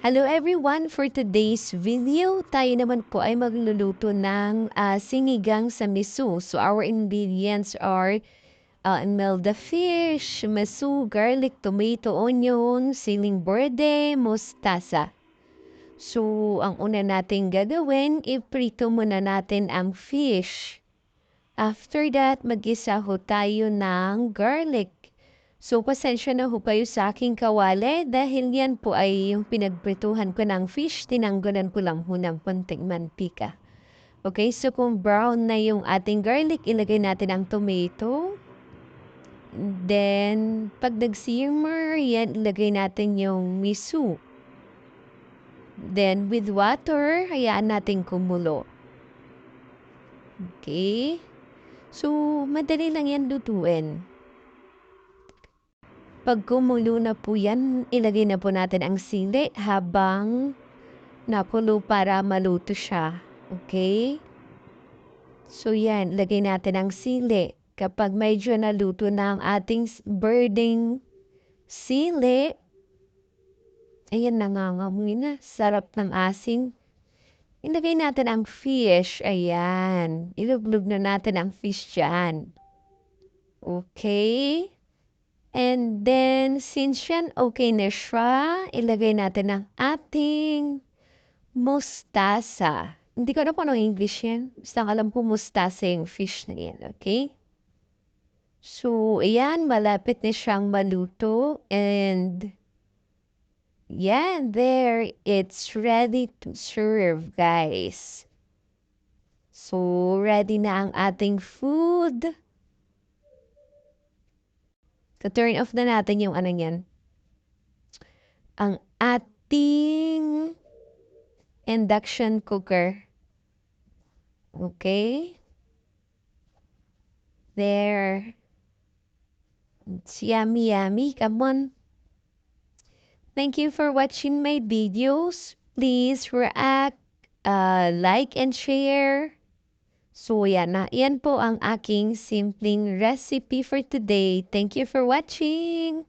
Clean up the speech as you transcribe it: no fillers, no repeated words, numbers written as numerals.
Hello everyone! For today's video, tayo naman po ay magluluto ng sinigang sa miso. So our ingredients are melda fish, miso, garlic, tomato, onion, siling berde, mustasa. So ang una nating gagawin, iprito muna natin ang fish. After that, mag-isa ho tayo ng garlic. So, pasensya na ho kayo sa aking kawali dahil yan po ay yung pinagprituhan ko ng fish. Tinanggalan ko lang ho ng konting mantika. Okay, so kung brown na yung ating garlic, ilagay natin ang tomato. Then, pag nag-simmer, yan, ilagay natin yung miso. Then, with water, hayaan natin kumulo. Okay. So, madali lang yan lutuin. Pag kumulo na po yan, ilagay na po natin ang sili habang nakulo para maluto siya. Okay? So yan, lagay natin ang sili. Kapag medyo naluto na ang ating birding sili, ayan, nangangamoy na. Sarap ng asin. Ilagay natin ang fish. Ayan. Ilublog na natin ang fish dyan. Okay? And then, since yan okay na siya, ilagay natin ang ating mustasa. Hindi ko na po ng English yan. Basta alam ko mustasa yung fish na yan, okay? So, ayan, malapit na siyang maluto. And, yan, there, it's ready to serve, guys. So, ready na ang ating food. So, turn off na natin yung ano yan. Ang ating induction cooker. Okay? There. It's yummy, yummy. Come on. Thank you for watching my videos. Please react, like, and share. So, yan na. Yan po ang aking simpleng recipe for today. Thank you for watching.